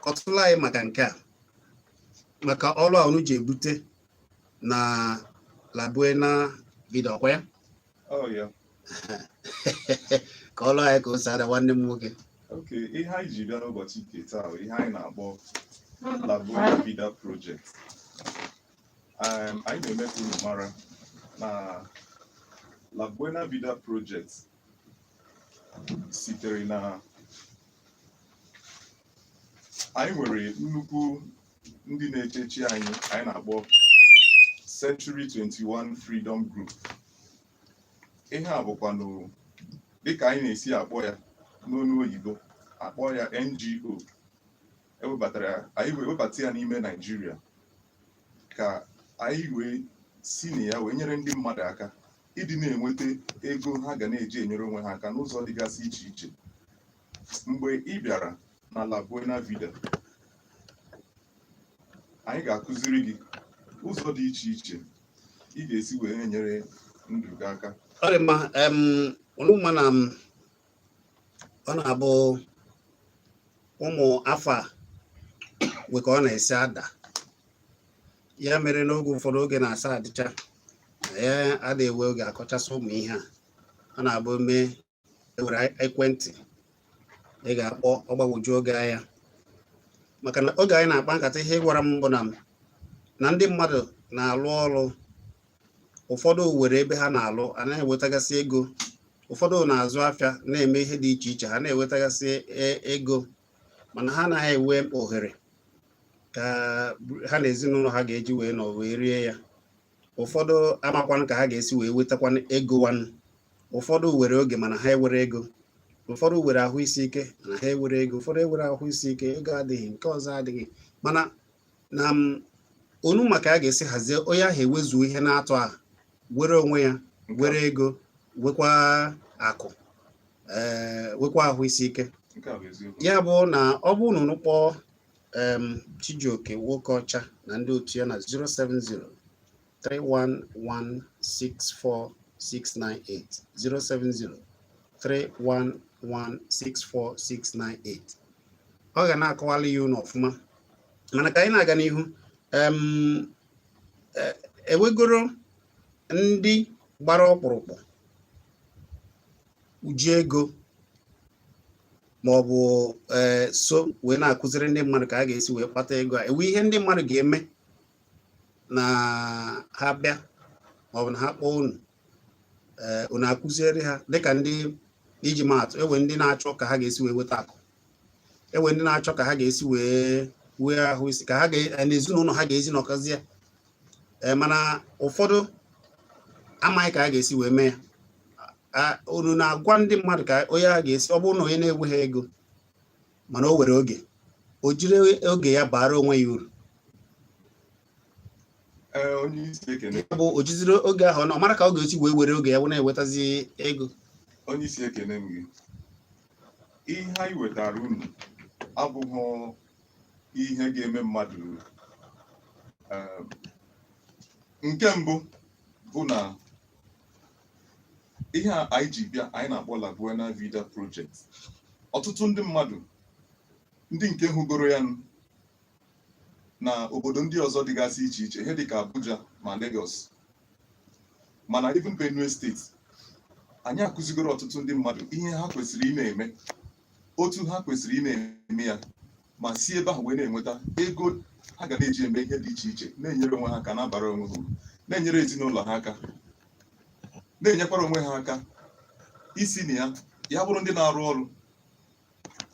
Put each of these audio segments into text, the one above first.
kọtụla anyị maka nke a, maka ọrụ a unu ji ebute na Labuena video kwa ya. Oh yeah. Ka ọrụ anyị ka o si ada nwanne m nwoke. Okay, ihe anyị ji bịa n'ụbọchị nke taa ihe anyị na-akpọ Labuena Vida Project. Anyị na-eme ka unu mara na Labuena Vida Project sitere na anyị nwere nnukwu ndị na-echechi anyị na-akpọ Century 21 Freedom Group. Ihe a bụkwanụ dịka anyị na-esi akpọ ya n'onu oyibo, akpọ ya NGO. Anyị webata ya n'ime Nigeria ka anyị wee si na ya wee nyere ndị mmadụ aka ịdị na-enweta ego ha ga na-eji enyere onwe ha aka n'ụzọ dịgasị iche iche. Mgbe ị bịara na Labuena Vida, anyị ga-akụziri gị ụzọ dị iche iche ị ga-esi wee enyere ndụ gị aka. Ọ dị mma, ọnụma na ọ na-abụ ụmụ afọ a wee ka ọ na-esi ada, ya mere n'oge ụfọdụ oge na-asa adịcha ya ada ewe oge akọchasị ụmụ ihe a. Ọ na-abụ mee ewere ekwentị ị ga-akpọ ọgbagwoju oge ahịa, maka na oge anyị na-akpa nkata ihe gwara m bụ na ndị mmadụ na-alụ ọrụ, ụfọdụ were ebe ha na-alụ a na-ewetagasị ego, ụfọdụ na-azụ afịa na-eme ihe dị iche iche ha na-ewetagasị ego, mana ha anaghị enwe ohere ka ha na ezinụlọ ha ga-eji wee nọ wee rie ya. Ụfọdụ amakwanụ ka ha ga-esi wee wetakwanụ ego wanụ, ụfọdụ were oge mana ha ewere ego, ụfọdụ were ahụ isi ike na ha ewere ego, ụfọdụ ewere ahụ isi ike ego adịghị, nke ọzọ adịghị, mana na onu maka a ga-esi hazie onye ahụ ewezuo ihe na-atụ a were onwe ya, were ego, wekwa akụ, wekwa ahụ isi ike. Ya bụ na ọ bụ na unu kpọọ Chijioke nwoke ọcha na ndị otu ya na 070-311-64698 070-311-64698. Ọ ga na-akọwala ya unu ọfụma. Mana ka anyị na-aga n'ihu, ewegoro ndị gbara ọkpụrụkpụ uji ego ma ọ bụ so wee na-akụziri ndị mmadụ ka a ga-esi wee kpata ego a. Ewe ihe ndị mmadụ ga-eme na ha bịa ma ọ bụ na ha kpọọ unu akụziri ha, dịka ndị iji maatụ, ewe ndị na-achọ ka ha ga-esi wee weta akụ, ewe ndị na-achọ ka ha ga-esi wee ahụ isi, ka ha n'ezinụlọ ha ga-ezi nọkọzie, mana ụfọdụ amaghị ka ha ga-esi wee mee ya. Unu na-agwa ndị mmadụ ka onye ha ga-esi, ọ bụrụ na onye na-enweghị ego mana o were oge, o jiri oge ya bara onwe ya uru, bụ o jiziri oge ahụ ọ mara ka ọ ga-esi wee were oge ya wụ na-ewetazi ego. Onye isi ekene m gị, ihe anyị wetara unu abụghị ihe ga-eme mmadụ. Nke mbụ bụ na ihe a anyị ji bịa anyị na-akpọ Labuena Vida Project. Ọtụtụ ndị mmadụ ndị nke hụgoro ya na obodo ndị ọzọ dịgasị iche iche, ihe dịka Abuja ma Lagos, mana even Benue steeti, anyị akụzigoro ọtụtụ ndị mmadụ ihe ha kwesịrị ị na-eme, otu ha kwesịrị ị na-eme ya, ma si ebe ahụ wee na-enweta ego ha ga na-eji eme ihe dị iche iche, na-enyere onwe ha aka, na-abara onwe ha uru, na-enyere ezinụlọ ha aka, na-enyekwara onwe ha aka isi na ya bụrụ ndị na-arụ ọrụ.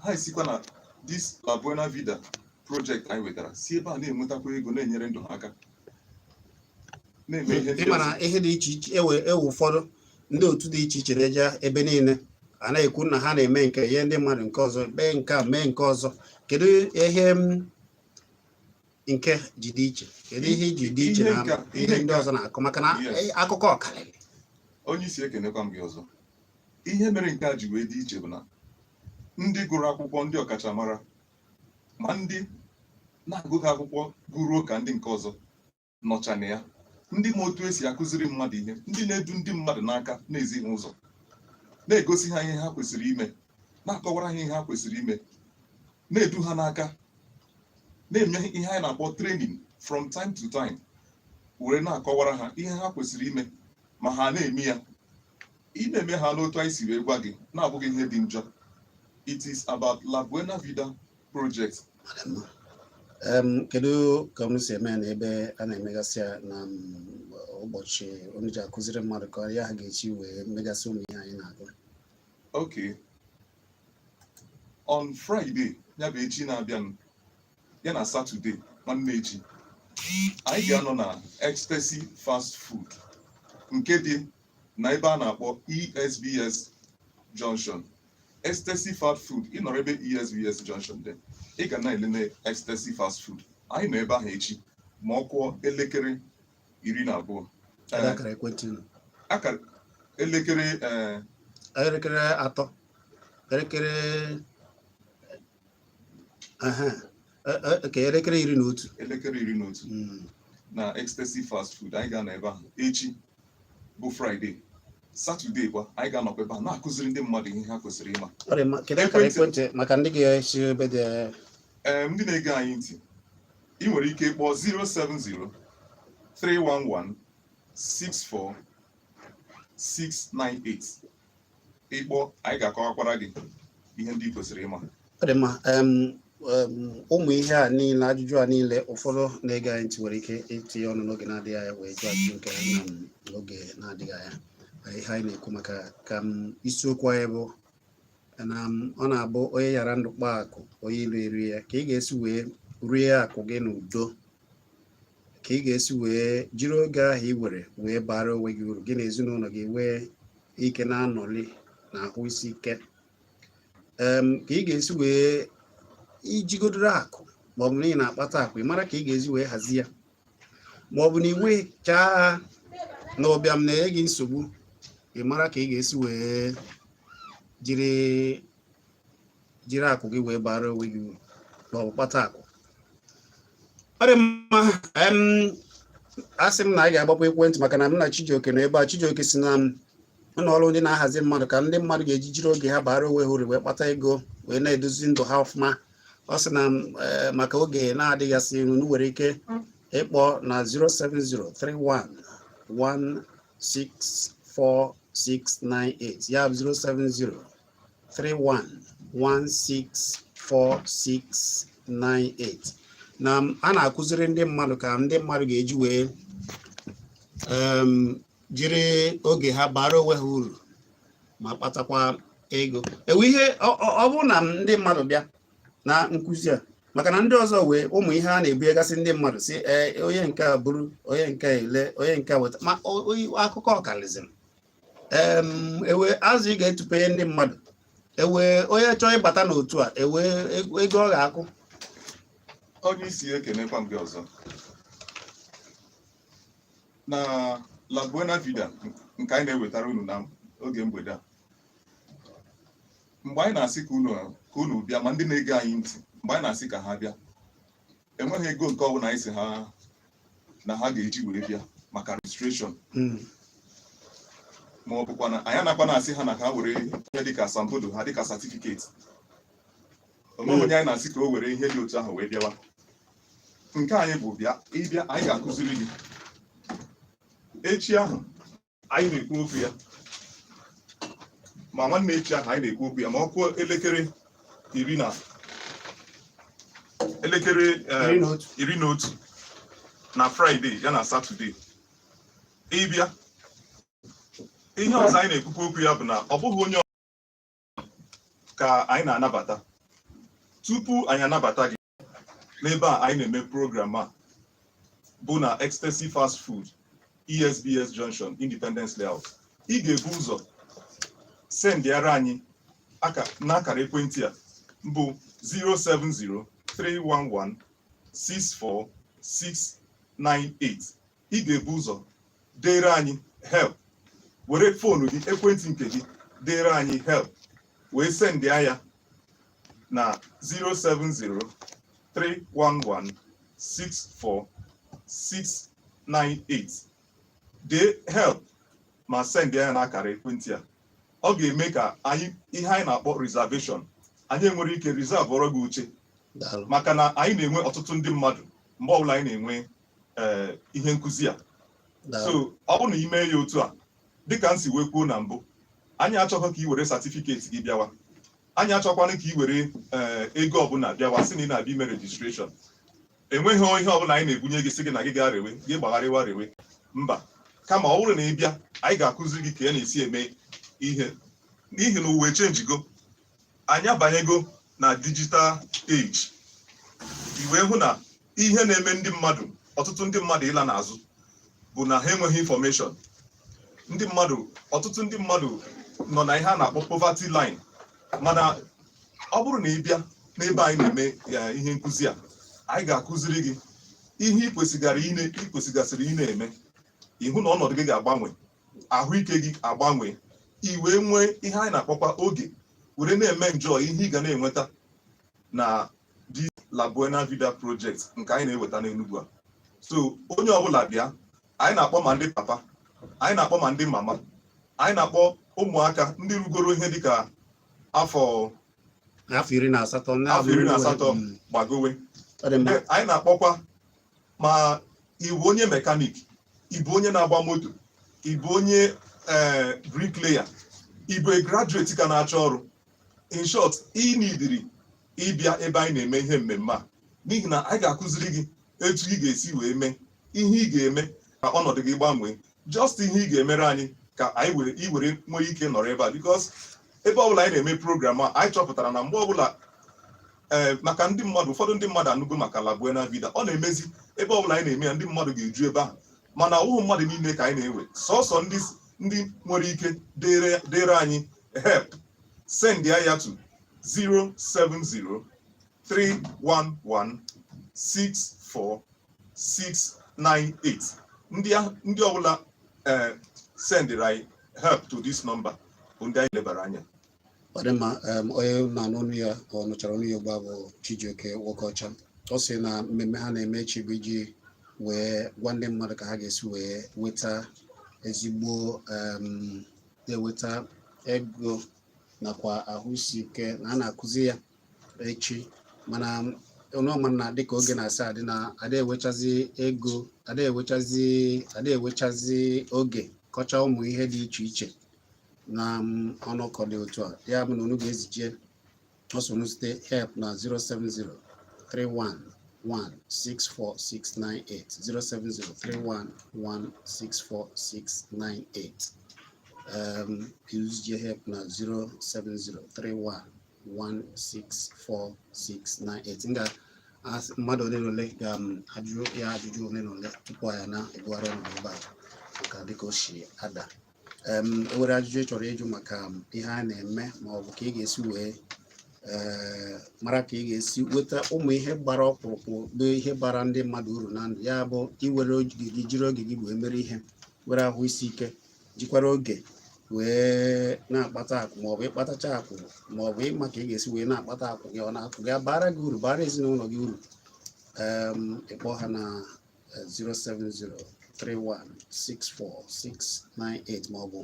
Ha esikwa na this Labuena Vida Project anyị wetara si ebe a na-enwetakwa ego, na-enyere ndụ ha aka, na-eme ihe dị iche iche. Ewe ụfọdụ ndị otu dị iche iche na-eje ebe niile a na-ekwu na ha na-eme nke ihe ndị mmadụ nke ọzọ, mee nke a mee nke ọzọ. Kedu ihe nke ji dị iche? Kedu ihe iji dị iche na ihe ndị ọzọ na-akọ? Maka na akụkọ ọkarịrị. Onye isi ekenekwa m gị ọzọ. Ihe mere nke a ji wee dị iche bụ na ndị gụrụ akwụkwọ, ndị ọkachamara, ma ndị na-agụghị akwụkwọ gụruo ka ndị nke ọzọ nọcha na ya, ndị ma otu esi akụziri mmadụ ihe, ndị na-edu ndị mmadụ n'aka na-ezighị ụzọ, na-egosi ha ihe ha kwesịrị ime, na-akọwara ha ihe ha kwesịrị ime, na-edu ha n'aka, na-eme ihe anyị na-akpọ training from time to time, were na-akọwara ha ihe ha kwesịrị ime ma ha na-eme ya. Ị na-eme ha n'otu anyị si wee gwa gị, na-abụghị ihe dị njọ. It is about La Buena Vida project. Kedu ka m si eme na ebe a na-emegasị ya na ụbọchị onye ji akụziri mmadụ ka ya ha ga-echi wee megasị ụmụ ihe anyị na-agụ? Okay. On Friday, ya bụ echi na-abịa, ya na Saturday, nwanne echi, anyị ga-anọ na Ecstasy Fast Food nke dị na ebe a na-akpọ ESBS Junction. Ecstasy Fast Food, ị nọrọ ebe ESBS Junction dị, ị ga na-elele Ecstasy Fast Food. Anyị nọ ebe ahụ echi ma ọ kụọ elekere 12. Akara ekwentị nọ. Elekere 3, elekere elekere 11. Elekere 11 na Ecstasy Fast Food. Anyị ga-anọ ebe ahụ echi bụ Friday. Saturday kwa anyị ga-anọkwa ebe a na-akụziri ndị mmadụ ihe ha kwesịrị ịma. Kedu akara ekwentị maka ndị ga-esi ebe dị? Ndị na-ege anyị ntị, ị nwere ike ịkpọ 070-311-64698. Ịkpọ, anyị ga-akọwakwara gị ihe ndị kwesịrị ịma. Ọ dị mma. Ụmụ ihe a niile, ajụjụ a niile, ụfọdụ na-ege anyị ntị nwere ike itinye ọnụ n'oge na-adịghị anya wee jụọ ajụjụ nke n'oge na-adịghị anya. Ihe anyị na-ekwu maka ka isiokwu anyị bụ na ọ na-abụ onye yara ndụ kpaa akụ, onye ilu eri ya. Ka ị ga-esi wee rie akụ gị n'udo, ka ị ga-esi wee jiri oge ahụ i wee bara onwe gị uru, gị na ezinụlọ gị wee ike na-anọli na ahụ isi ike. Ka ị ga-esi wee ijigodoro akụ ma ọ bụ na ị na-akpata akụ, ị mara ka ị ga-esi wee hazi ya, ma ọ bụ na ị nwechaa na ụbịam na-enye gị nsogbu, ị mara ka ị ga-esi wee jiri akụ gị wee bara onwe gị uru ma ọ bụ kpata akụ. Ọ dị mma. Asị m na anyị ga-agbapụ ekwentị maka na m na Chijioke nọ ebe a. Chijioke si na ụlọ ọrụ ndị na-ahazi mmadụ ka ndị mmadụ ga-eji jiri oge ha bara onwe ha uru wee kpata ego wee na-edozi ndụ ha ọfụma. Ọ sị na maka oge na-adịghasị elu nwere ike ịkpọ na 070-311-64698, ya bụ 070-311-64698. na a na-akụziri ndị mmadụ ka ndị mmadụ ga-eji wee jiri oge ha bara onwe ha uru ma kpatakwa ego. Ewe ihe ọ bụrụ na ndị mmadụ bịa na nkụzi a, maka na ndị ọzọ wee ụmụ ihe a na-ebunyegasị ndị mmadụ si onye nke a bụrụ, onye nke a ele, onye nke a weta, ma akụkọ ọkalizm. Ewe azụ ị ga-etupenye ndị mmadụ, ewe onye chọọ ịbata n'otu a, ewe ego ọ ga-akụ. Onye isi ekenekwa m gị ọzọ na La Buena Vida nke anyị na-ewetara unu na oge mgbede a. Mgbe anyị na-asị ka unu bịa, ma ndị na-ege anyị ntị, mgbe anyị na-asị ka ha bịa, enweghị ego nke ọbụla anyị si ha na ha ga-eji were bịa maka registration, ma ọ bụkwa na anyị anakwa na-asị ha na ha were ihe dịka asambodo ha dịka certificate. Onweghị onye anyị na-asị ka o were ihe dị otu ahụ wee bịawa. Nke anyị bụ bịa, ịbịa anyị ga-akụziri gị. Echi ahụ anyị na-ekwu okwu ya, ma nwanne echi ahụ anyị na-ekwu okwu ya ma ọ kụọ elekere 11 na Friday ya na Saturday. Ịbịa, ihe ọzọ anyị na-ekwukwa okwu ya bụ na ọ bụghị onye ka anyị na-anabata. Tupu anyị anabata gị n'ebe a anyị na-eme program a bụ na Ecstasy Fast Food, ESBS Junction, Independence Layout, ị ga-ebu ụzọ sendịara anyị n'akara ekwentị a bụ 070-311-64698. Ị ga-ebu ụzọ dere anyị help, were foonu gị, ekwentị nke gị, dere anyị help, wee sendịa ya na 070-311-64698. Dee help ma send ya n'akara ekwentị a. Ọ ga-eme ka ihe anyị na-akpọ reservation, anyị nwere ike reserve ọrụ gị uche maka na anyị na-enwe ọtụtụ ndị mmadụ mgbe ọbụla anyị na-enwe ihe nkụzi a. So ọ bụrụ na ime ya otu a dịka m si wee kwuo na mbụ, anyị achọghị ka ị were satifiketi gị bịawa, anyị achọkwana ka ị were ego ọbụla bịawa sị na ị na-abịa ime rejistreshọn. Enweghị ihe ọbụla anyị na-ebunye gị sị gị na gị ga-rewe, gị gbagharịwa rewe, mba. Kama ọ bụrụ na ị bịa, anyị ga-akụziri gị ka ya na-esi eme ihe, n'ihi na uwe chenjigo, anyị abanyego na digital age. I wee hụ na ihe na-eme ndị mmadụ, ọtụtụ ndị mmadụ ịla n'azụ bụ na ha enweghị infọmeshọn. Ọtụtụ ndị mmadụ nọ na ihe a na-akpọ poverty line. Mana ọ bụrụ na ị bịa n'ebe anyị na-eme ihe nkụzi a, anyị ga-akụziri gị ihe ị kwesịgasịrị ị na-eme. Ịhụ na ọnọdụ gị ga-agbanwe, ahụike gị agbanwe, i wee nwee ihe anyị na-akpọkwa oge were na-eme njọ ihe ị ga na-enweta na di La Buena Vida project nke anyị na-eweta n'Enugu a. So onye ọbụla bịa, anyị na-akpọ ma ndị papa, anyị na-akpọ ma ndị mama, anyị na-akpọ ụmụaka ndị rugoro ihe dịka afọ 18 gbagowe. Anyị na-akpọkwa ma ịbụ onye mekanik, ịbụ onye na-agba moto, ịbụ onye bricklayer, ịbụ graduate ka na-achọ ọrụ. In short, ị nidiri ịbịa ebe anyị na-eme ihe mmemme a, n'ihi na anyị ga-akụziri gị etu ị ga-esi wee mee ihe ị ga-eme ka ọnọdụ gị gbanwee. Just ihe ị ga-emere anyị ka anyị were nwee ike nọrọ ebe a, because ebe ọbụla anyị na-eme program a, anyị chọpụtara na mgbe ọbụla maka ndị mmadụ, ụfọdụ ndị mmadụ anụgo maka La Buena Vida, ọ na-emezi ebe ọbụla anyị na-eme ya, ndị mmadụ ga-eju ebe ahụ. Mana ụmụ mmadụ niile ka anyị na-ewe, sọsọ ndị nwere ike dere anyị help, send ya to 07031164698. Ndị ọbụla sendịrị anyị help to this number bụ ndị anyị lebara anya. Ọ dị mma. Onye na-anụ ọnụ ya, ọ nụchara ọnụ ya ugbu a bụ Chijioke Nwokocha. Ọ sị na mmemme ha na-eme echi bụ iji wee gwa ndị mmadụ ka ha ga-esi wee nweta ezigbo eweta ego nakwa ahụike, na a na-akụzi ya echi. Mana ọnụọma na dịka oge na-asa adị na ada ewechazi ego, ada ewechazi oge kọcha ụmụ ihe dị iche iche na ọnụkọ dị otu a. Ya bụ na unu ga-ezije ọsọ site help na 07031164698 07031164698. Ezije help na 07031164698. Nga mmadụ ole na ole ga-ajụ ya ajụjụ ole na ole tupu ya na-ebugharị ọnụ ebe a maka dịka o si ada. Enwere ajụjụ ị chọrọ ịjụ maka ihe a na-eme, ma ọ bụ ka ị ga-esi wee mara ka ị ga-esi weta ụmụ ihe gbara ọkpụrụkpụ bụ ihe bara ndị mmadụ uru na ndụ, ya bụ iwere oge gị, jiri oge gị wee mere ihe, were ahụ isi ike, jikwara oge wee na-akpata akụ, maọbụ ịkpatacha akụ, maọbụ ịma ka ị ga-esi wee na-akpata akụ gị, ọ na-akụ gị bara gị uru, bara ezinụlọ gị uru. Ịkpọ ha na 07031644698 maọbụ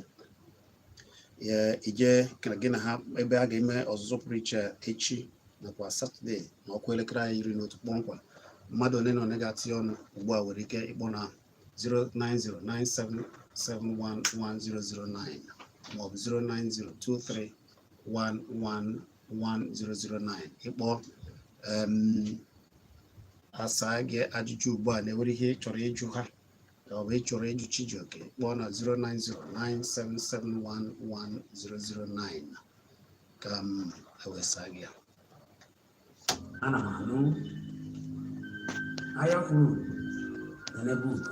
ije ka gị na ha ebe a ga-eme ọzụzụ pụrụ iche echi nakwa Satọde na ọkụ elekere 11 kpọmkwem. Mmadụ ole na ole ga-atị ọnụ ugbu a nwere ike ịkpọ na 09097711009 maọbụ 09023111009. Ịkpọ asa gị ajụjụ ugbu a na-enwere ihe ị chọrọ ịjụ ha, ọ bụ ị chọrọ ịjụ Chijioke, kpọọ na 09097711009 ka m ewesa gị. Ana m anụ ahịa furu n'ebe ugo,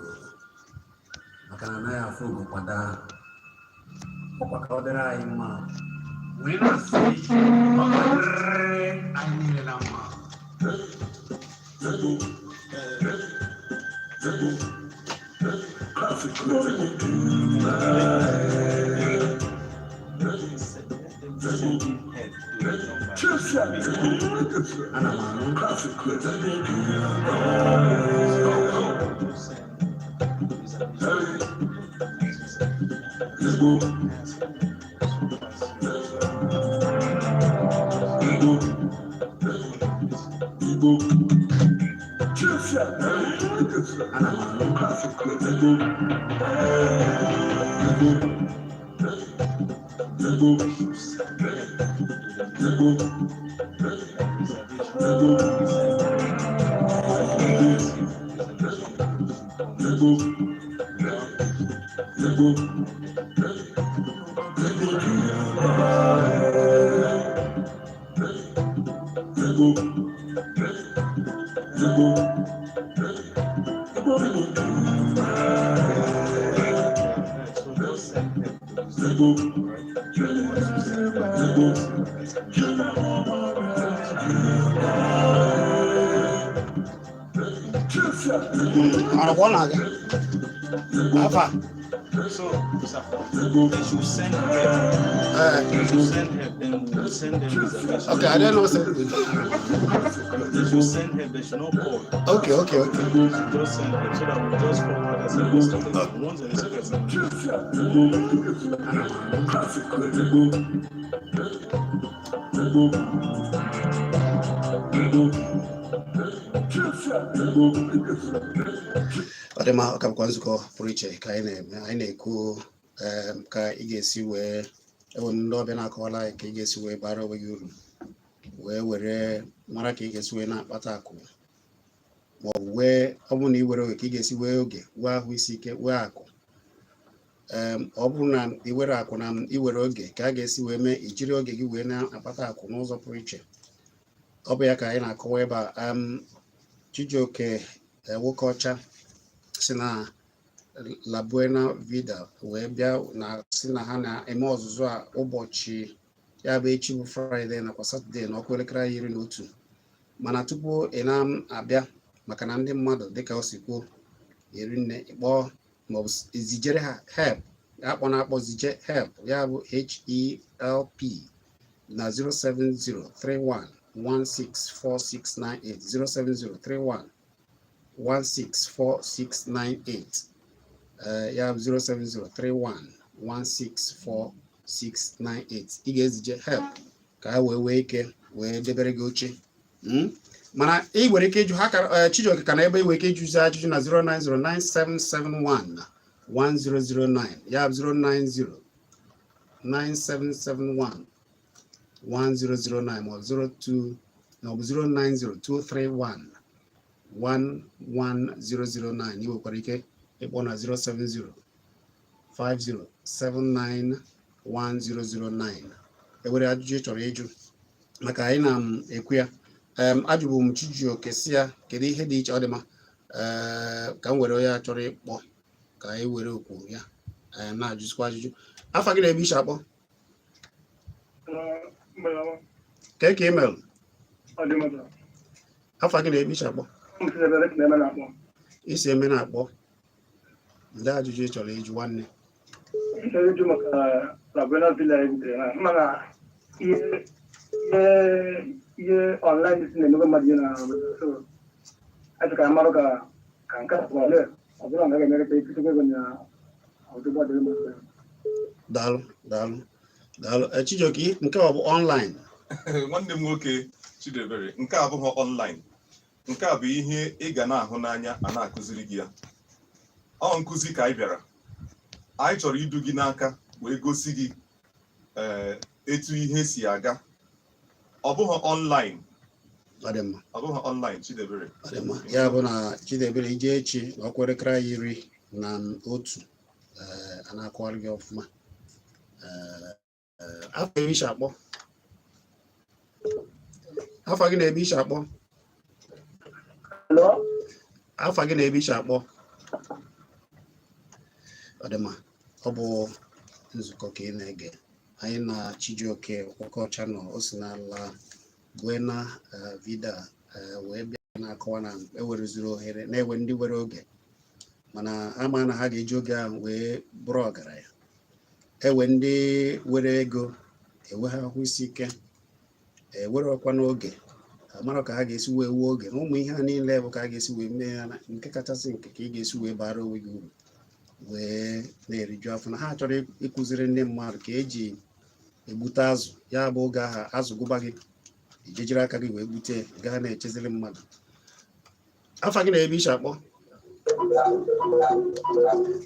maka na anaghị afụ ugo kwada ọkwa ka ọ dịrị anyị mma, wee na-asị ọ ga-adịrịrị anyị niile na mma. Ana m anụ So, they should send help. They should send help, then we'll send them reservation. Okay, I don't know. Send They should send help, they should not call. Okay. They should just send help so that we'll just forward as a once the secret. Ọdịma ọka bụkwa nzukọ pụrụ iche ka anyị na-ekwu ka ị ga-esi wee ewe ndị ọbịa na-akọwala anyị ka ị ga-esi wee bara onwe gị uru wee were mara ka ị ga-esi wee na-akpata akụ ma ọ bụ wee ọ bụrụ na ị were oge ka ị ga-esi wee oge wee ahụ isi ike wee akụ ọ bụrụ na ị were akụ na iwere oge ka a ga-esi wee mee ijiri oge gị wee na-akpata akụ n'ụzọ pụrụ iche. Ọ bụ ya ka anyị na-akọwa ebe a. Chijioke nwoke ọcha si na La Buena Vida wee bịa na si na ha na-eme ọzụzụ a ụbọchị ya bụ echi bụ Fraịde nakwa Satọde na ọkụ elekere 11. Mana tupu ị na-abịa maka na ndị mmadụ dịka o si kwuo eri nne ịkpọọ maọbụ izijere ha help akpọ zije help ya bụ HELP na 07031 164698 07031164698 ya bụ 07031164698. Ị ga-ezije help ka ha wee ike wee debere gị oche. Mana ị nwere ike ịjụ ha Chijioke ka na ebe ị nwere ike ịjụzi ajụjụ na 09097711009 ya bụ 09097711009 ma ọ bụ 09023111009. Ị nwekwara ike ịkpọ na 07050791009 ewere ajụjụ ị chọrọ ịjụ maka anyị na-ekwu ya. Ajụbụ m Chijioke si ya kedu ihe dị iche ọ dị ma ka m were onye a chọrọ ịkpọ ka anyị were okwu ya na-ajụzikwa ajụjụ. Afa gị na-ebe iche akpọ ka email afa gị na-ebe iche akpọ isi eme na-akpọ ndị ajụjụ ị chọrọ ịjụ nwanne. ihe online si na-emego mmadụ na achọka amarụ ka nke ọ bụrụ na ga-emerịta ikike ego na ọdụgbọ dị mma. Daalụ Chijioke nke ọ bụ online. Nwanne m nwoke Chidebere, nke a abụghị online. Nke a bụ ihe ị ga na-ahụ n'anya a na-akụziri gị ya. Ọ nkụzi ka anyị bịara. Anyị chọrọ idu gị n'aka wee gosi gị etu ihe si aga. Ọ bụghị online. Ọ bụghị online Chidebere. Ya bụ na Chidebere ije echi na ọkwa elekere 11 a na-akọwara gị ọfụma. Afọ ebe iche akpọ afa gị na-ebe iche akpọ afa gị na-ebe iche akpọ. Ọ dị mma, ọ bụ nzukọ ka ị na-ege. Anyị na Chijioke nwoke ọcha nọ o si n'ala Buena Vida wee bịa na-akọwa na ewerezuru ohere na-ewe ndị were oge mana ama na ha ga-eji oge ahụ wee bụrụ ọgaranya. Ewe ndị were ego ewe ha ahụ isi ike ewere ọkwa n'oge mara ka ha ga-esi wee wuo oge na ụmụ ihe ha niile bụ ka ha ga-esi wee mee ya nke kachasị nke ka ị ga-esi wee bara onwe gị uru wee na-eriju afọ na ha chọrọ ịkụziri ndị mmadụ ka eji egbute azụ ya bụ oge aha azụ gụba gị ijejiri aka gị wee gbute gaa na-echeziri mmadụ. Afa gị na-ebe iche akpọ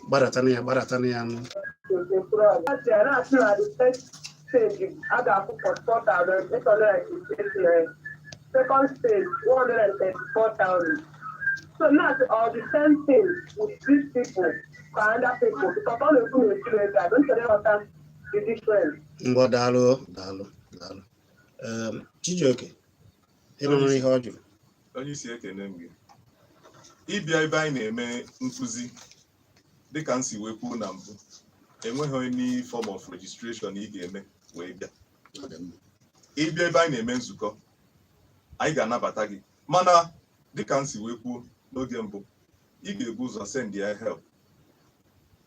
gbadatana ya nụ. Second stage, 134,000. So now all the same thing with these people, other people, because all the people I don't tell them the difference. Ngwa daalụ. Chijioke, ịnụrụ ihe ọ jụrụ. Onye isi ekene m gị. Ịbịa ebe anyị na-eme nkụzi dịka m si wee kwuo na mbụ, enweghị any form of registration ị ga-eme wee bịa. Ịbịa ebe anyị na-eme nzukọ, anyị ga-anabata gị, mana dịka m si wee kwuo n'oge mbụ, ị ga-ebu ụzọ send ya help,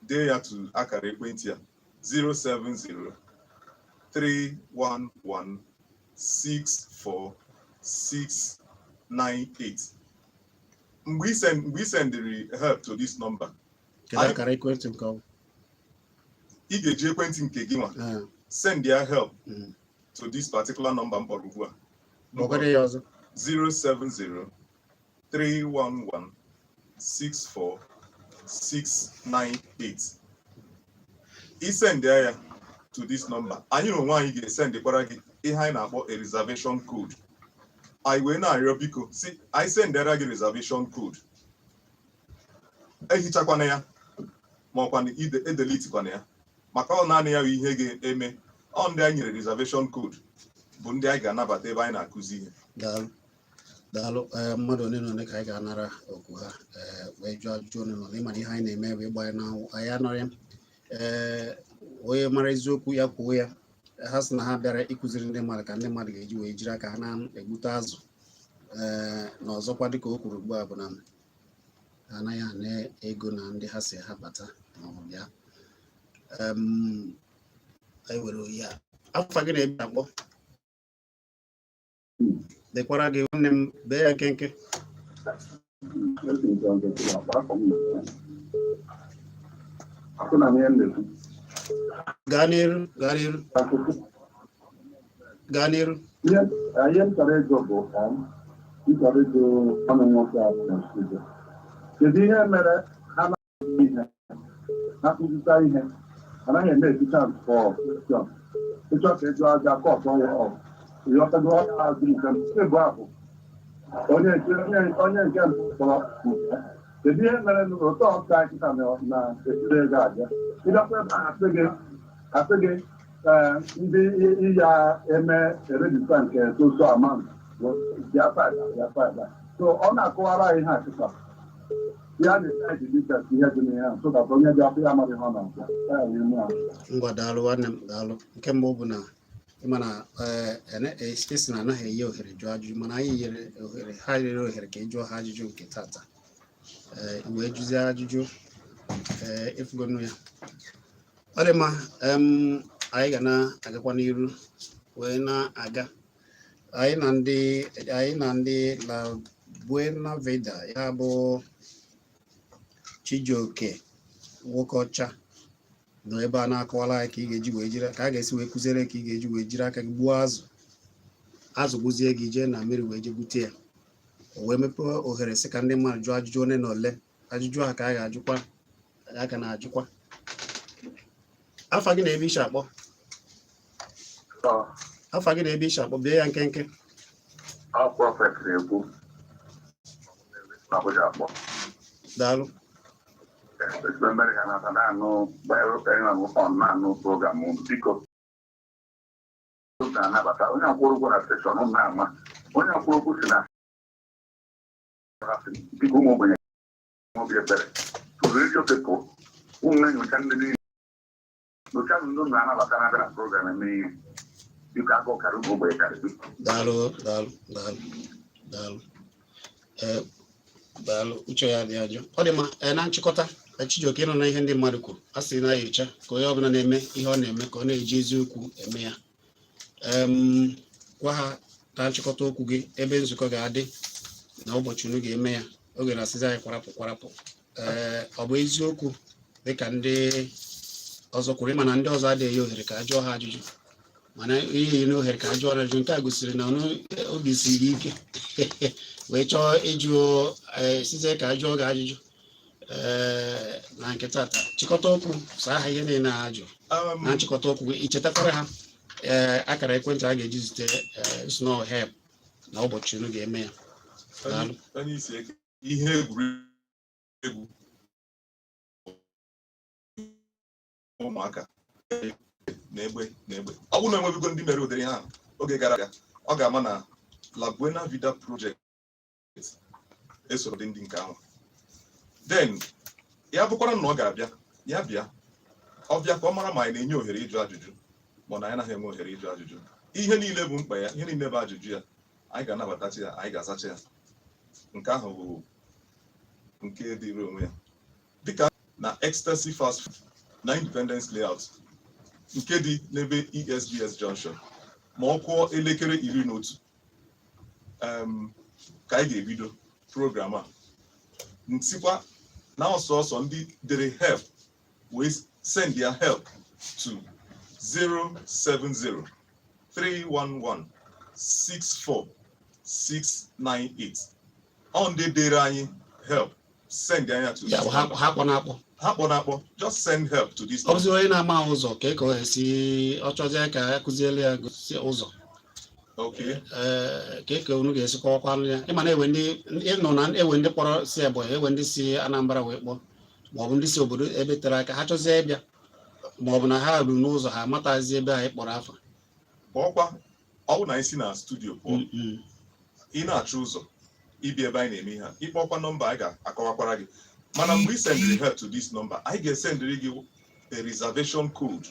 dee ya to akara ekwentị ya 07031646698. Mgbe ị sendịrị help to this number, Kedu akara ekwentị nke ọ? ị ga-eji ekwentị nke gị nwa send ya help to this particular number m kpọrọ ugbu a. Gbọgọdị ya ọzọ. 07031164698. Ị send ya to this number, anyị na onwe anyị ga-esendekwara gị ihe anyị na-akpọ a reservation code. Anyị wee na-arịọ biko si anyị sendera gị reservation code, ehichakwana ya ma ọkwa edelitikwana ya, maka ọ naanị ya bụ ihe ga-eme. Ọ ndị anyị nyere reservation code bụ ndị anyị ga-anabata ebe anyị na-akụzi ihe. Daalụ. Mmadụ ole na ole ka anyị ga-anara okwu ha wee jụọ ajụjụ ole na ole ịmara ihe anyị na-eme wee gbaa n'anwụ anyị anọrọ ya. Onye mara eziokwu ya kwuo ya. Ha sị na ha bịara ịkụziri ndị mmadụ ka ndị mmadụ ga-eji wee jiri aka ha na-egbute azụ. Na ọzọkwa dịka o kwuru ugbu a bụ na ha anaghị ana ego na ndị ha si ha bata maọbụ bịa. Anyị were oyi a. Afa gị na-ebi akpọ dekwara gị nwanne m bee ya nkenke. Gaa n'iru. Ihe m chọrọ ịjụ bụ ịchọrọ ịjụ ọnụ nwoke ahụ na studio. Kedu ihe mere ha na-akụzita ihe anaghị eme efficient for question? Ịchọ ka ịjụ aja kọtọ ya ịghọtago ọya azụ nke bụ ahụ onye nke mbụ kpọrọ. Kedu ihe mere ụtọ ọka nkịta na esire ego aja ịgakwa ebe a asị gị ndị ya eme erejista nke soso amount ya fada. So ọ na-akọwara anyị ha akịta ya na-eji details ihe dị n'ihe ahụ so that onye dị afọ ya amaghị ha na-abịa. Ngwa daalụ nwanne m daalụ. Nke mbụ bụ na ịma na esi na anaghị enye ohere jụọ ajụjụ, mana anyị nyere ohere, ha nyere ohere ka ị jụọ ha ajụjụ nke tata. Wee jụzie ajụjụ efugonu ya. Ọ dị mma. Anyị ga na-agakwa n'iru wee na-aga. Anyị na ndị La Buena Vida, ya bụ Chijioke nwoke ọcha nọ ebe a na-akọwara anyị ka ị ga-eji wee jiri ka a ga-esi wee kụziere ka ị ga-eji wee jiri aka gị gbuo azụ gbuzie gị jee na mmiri wee je gbute ya. O wee mepee ohere sị ka ndị mmadụ jụọ ajụjụ ole na ole. Ajụjụ ha ka a ga-ajụkwa aka na-ajụkwa. Afa gị na-ebe iche akpọ bịa ya nkenke. Daalụ. Ga-anabata onye akwụrụ ụgwọ na steshọn na-ama onye akwụrụ ụgwọ si na biko ụmụ ogbenye obi ebere redio pepụl ụmụ na-enyocha ndị niile nyocha ndị na-anabata na abịa program eme ihe biko aka ọkara ụmụ ogbenye karịrị. Daalụ. Uche ya dị ajọ. Ọ dị mma. Na nchịkọta, Chijioke ịnọ na ihe ndị mmadụ kwuru, a sị na-enyocha ka onye ọbụla na-eme ihe ọ na-eme ka ọ na-eji eziokwu eme ya. Gwa ha na nchịkọta okwu gị ebe nzukọ ga-adị na ụbọchị unu ga-eme ya. Oge na-asịzi anyị kwarapụ. Ọ bụ eziokwu dịka ndị ọzọ kwuru, ịma na ndị ọzọ adịghị ohere ka a jụọ ha ajụjụ. mana ihe n'ohere ka ajụ ọrịa nke a gosiri na obi siri ike wee chọọ ịjụ site ka ajụọ gị ajụjụ na nke tata chịkọta okwu saa ha ihe niile ajụ na nchịkọta okwu ichetakwara ha akara ekwentị a ga-eji zite snow help na ụbọchị unu ga-eme ya. Onye isi ihe egwuregwu ụmụaka na-egbe ọ bụrụ na enwebigo ndị mere ụdịrị ha oge gara aga ọ ga-ama na La Buena Vida Project esoro dị ndị nke ahụ. Then ya bụkwara na ọ ga-abịa ya bịa ọ bịa ka ọ mara ma anyị na-enye ohere ịjụ ajụjụ ma na anyị naghị enwe ohere ịjụ ajụjụ. Ihe niile bụ mkpa ya, ihe niile bụ ajụjụ ya, anyị ga-anabatachi ya, anyị ga-azacha ya. Nke ahụ bụ nke dịrị onwe ya dịka na Ecstasy Fast Food na Independence Layout nke dị n'ebe ESBS Junction ma ọ kụọ elekere 11 ka anyị ga-ebido program a. Nsikwa na ọsọsọ ndị dere help wee send ya help to 070-311-64698. ọ ndị dere anyị help send anya to ha kpọ na-akpọ just send help to this. Ọ bụzi onye na-ama ụzọ ka ọ ga-esi ọ chọzie ka akụziele ya gosi ụzọ ka unu ga-esi kọwakwanụ ya. Ịma na ewe ndị kpọrọ si Ebonyi, ewe ndị si Anambra wee kpọọ maọbụ ndị si obodo ebe tere aka ha chọzie ịbịa maọbụ na ha ruru n'ụzọ ha amatazi ebe anyị kpọrọ afa. Kpọọkwa ọ bụ na anyị si na studio pụọ ị na-achọ ụzọ ịbịa ebe anyị na-eme ihe a ịkpọkwa nọmba anyị ga-akọwakwara gị. Mana mgbe ị sendịrị help to this number, anyị ga-esendịrị gị a reservation code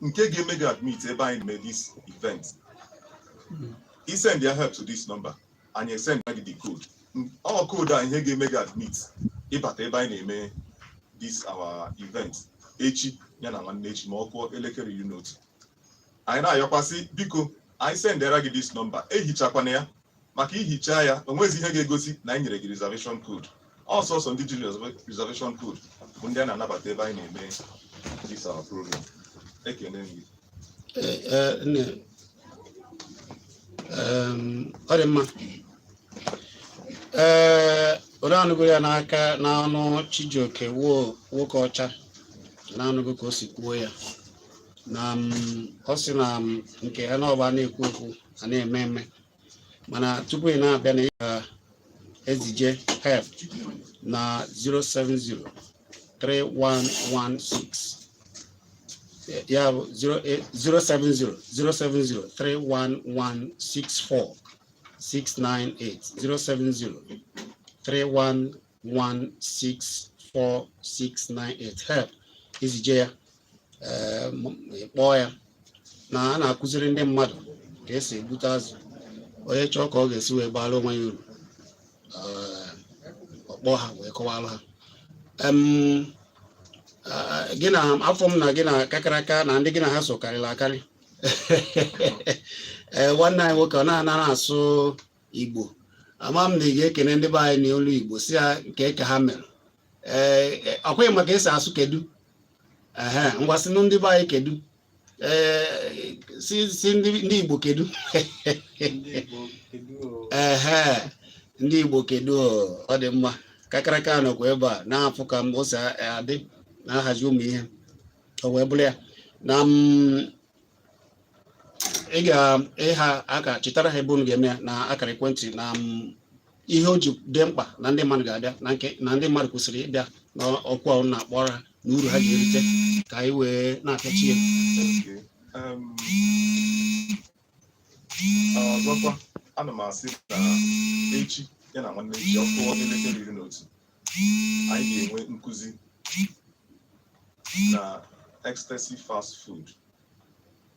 nke ga-eme gị admit ebe anyị na-eme this event. Ị send ya help to this number, anyị esend gị the code. Ọ code a ihe ga-eme gị admit ịbata ebe anyị na-eme this our event echi ya na nwanne echi ma ọ kụọ elekere 11. Anyị na-ayọkwasị biko anyị sendera gị this number, ehichakwana ya maka ihicha ya onwezi ihe ga-egosi na anyị nyere gị reservation code. Ọsọsọ ndị jiri reservation code bụ ndị a na-anabata ebe anyị na-eme this our program. Ekene gị. Ọ dị mma. Onye anụgo ya n'aka n'ọnụ Chijioke nwoke ọcha na-anụgo ka o si kwuo ya na ọ sị na nke ha na ọba na-ekwu okwu a na-eme eme mana tupu ị na-abịa na ya ezije help na 070-3116 ya bụ 070-31164698 070-31164698 help ezije ya kpọọ ya na a na-akụziri ndị mmadụ ka esi ebute azụ. Onye chọọ ka ọ ga-esi wee baara onwe ya uru ọkpọ ha wee kọwalụ ha. Gị na afọ m na gị na kakaraka na ndị gị na ha so karịrị akarị. Nwanne anyị nwoke ọ na-ana asụ Igbo ama m na ị ga-ekene ndị be anyị n'olu Igbo si ya nke ka ha mere. Ọkweghị maka esi asụ kedu ngwasịnụ ndị be anyị kedu si ndị Igbo kedu ndị Igbo kedu ọ dị mma. Kakaraka nọkwa ebe a na-afụ ka o si adị na-ahazi ụmụ ihe o wee bụrụ ya na ị ga-ịha aka chetara ha ebe unu ga-eme ya na akara ekwentị na ihe o ji dị mkpa na ndị mmadụ ga-abịa na ndị mmadụ kwesịrị ịbịa na ọkwa ọrụ na-akpọrọ ha na uru ha ga-erite ka anyị wee na-apịachi ya. Ọzọkwa ana m asị na echi ya na nwanne echi ọkụ elekere 11 anyị ga-enwe nkụzi na Ecstasy Fast Food.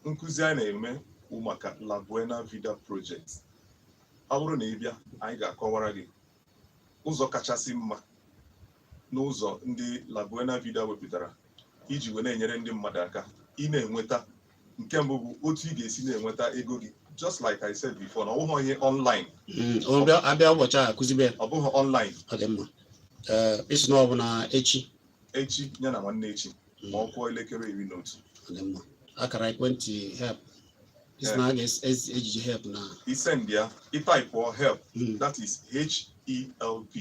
Nkụzi anyị na-eme maka La Buena Vida Project. Ọ bụrụ na ị bịa anyị ga-akọwara gị ụzọ kachasị mma n'ụzọ ndị La Buena Vida wepụtara iji wee na-enyere ndị mmadụ aka ị na-enweta nke mbụ bụ otu ị ga-esi na-enweta ego gị. Just like I said before, na ọ bụghị ihe online. Abịa ụbọchị a akụzibe ọ bụghị online. Ọ dị mma. Isi na ọ bụ na echi ya na nwanne echi ma ọ kụọ elekere 11. Ọ dị mma. Akara ekwentị help It's not as help now. He send there. He type or help. That is HELP.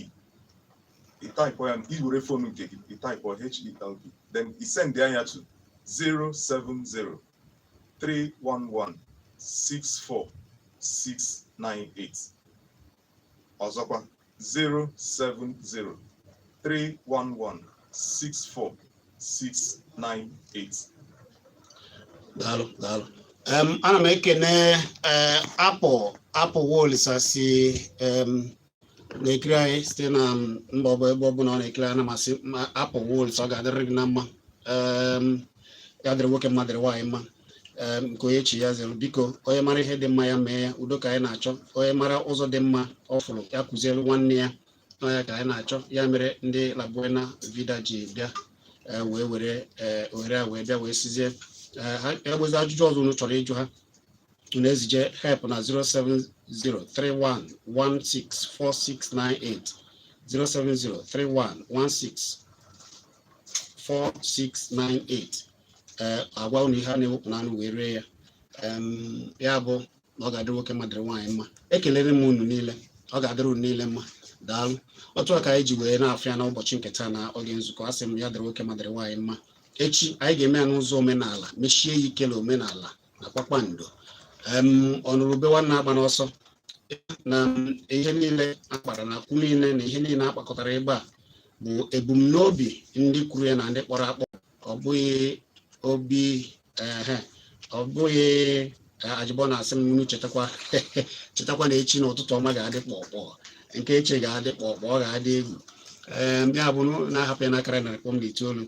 He type or he will phone he type or HELP. Then he send there to 070 311 64698. Ọzọkwa 070 311 64698. Daalụ. Ana m ekene Apple Walls si na-ekiri anyị site na mba ebe ọ bụla ọ na-ekiri ana masị Apple Walls ọ ga-adịrị gị na mma. Ya dịrị nwoke mma dịrị nwaanyị mma. Nke onye chi ya zere biko onye mara ihe dị mma ya mee ya, udo ka anyị na-achọ. Onye mara ụzọ dị mma ọ fụrụ ya kụziere nwanne ya, ya ka anyị na-achọ. Ya mere ndị Labuena Vida ji bịa wee were ohere a wee bịa wee sizie ha enwezi ajụjụ ọzọ unu chọrọ ịjụ ha, unu ezije help na 07031164698 07031164698. Agwa unu ihe a na-ewepụ n'anụ wee ree ya. Ya bụ na ọ ga-adịrị nwoke madịrị nwaanyị mma. Ekelere m unu niile, ọ ga-adịrị unu niile mma. Daalụ. Otu a ka anyị ji wee na-afịa n'ụbọchị nke taa na oge nzukọ. Asị m ya dịrị nwoke madịrị nwaanyị mma. Echi anyị ga-eme ya n'ụzọ omenala, mechie ya ikele omenala na kpakpando. Ọnụrụbe nwanne agba n'ọsọ na ihe niile akpara na akwụ niile na ihe niile akpakọtara ebe a bụ ebumnobi ndị kwuru ya na ndị kpọrọ akpọ. Ọ bụghị obi ọ bụghị ajịbọ na-asị m unu chetakwa na echi n'ụtụtụ ọma ga-adị kpọkpọ, nke echi ga-adị kpọkpọ, ọ ga-adị egwu. Ya bụ na-ahapụ ya n'akara na 9.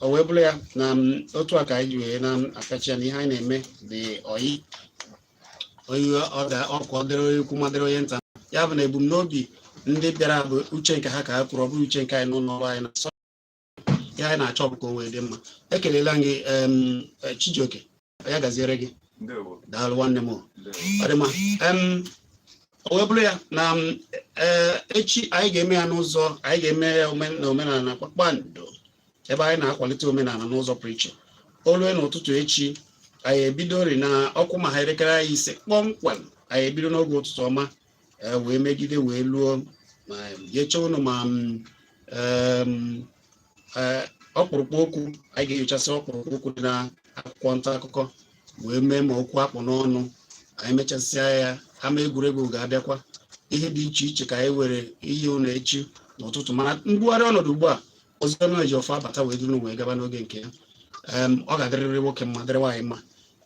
O wee bụrụ ya na otu a ka anyị ji wee na-akachi ya na ihe anyị na-eme dị oyi ọkụ dịrị onye ukwu madịrị onye nta. Ya bụ na ebumnobi ndị bịara bụ uche nke ha ka ha kwuru, ọ bụrụ uche nke anyị n'ụlọ ọrụ anyị na ihe anyị na-achọ bụ ka o wee dị mma. Ekelela gị Chijioke, ya gaziere gị. Daalụ nwanne m. Ọ dị mma. O wee bụrụ ya na echi anyị ga-eme ya n'ụzọ, anyị ga-eme ya na omenala na kpakpando, ebe anyị na-akwalite omenala n'ụzọ pụrụ iche. Olue n'ụtụtụ echi anyị ebidori na ọkụ ma ha elekere anyị 5 kpọmkwem. Anyị ebido n'oge ụtụtụ ọma wee megide wee luo ma yecha ụnụ ma ọkpụrụkpụ okwu. Anyị ga-enyochasị ọkpụrụkpụ okwu dị na akwụkwọ nta akụkọ wee mee ma okwu akpụ n'ọnụ. Anyị mechasịa ya, ama egwuregwu ga-abịakwa. Ihe dị iche iche ka anyị were iyi ụlọ echi n'ụtụtụ, mana mbugharị ọnọdụ ugbu a oziọma ji ọfọ abata wee duru wee gaba n'oge nke ya. Ọ ga-adịrịrị nwoke mma dịrị nwaanyị mma.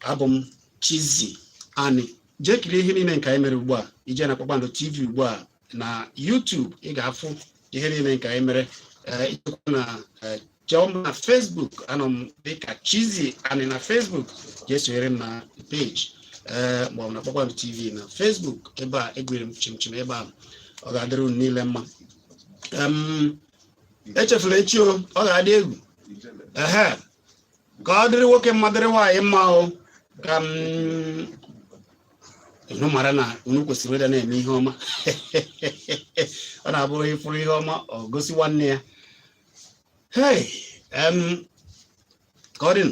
Abụ m Chizzy Ani. Jee kirie ihe niile nke anyị mere ugbu a. Ije na Kpakpando TV ugbu a na YouTube, ị ga-afụ ihe niile nke anyị mere. Ijekwa na chọọ na Facebook, anọ m dịka Chizzy Ani na Facebook. Jee sonyere m na peji ma ọ bụ na Kpakpando TV na Facebook. Ebe a egwere m chimchim ebe a. Ọ ga-adịrị unu niile mma. Echefula echi ọ ga-adị egwu. Ka ọ dịrị nwoke mma dịrị nwaanyị mma o. Ka unu mara na unu kwesịrị ịda na-eme ihe ọma. Ọ na-abụrụ ịfụrụ ihe ọma ọ gosi nwanne ya. Ka ọ dị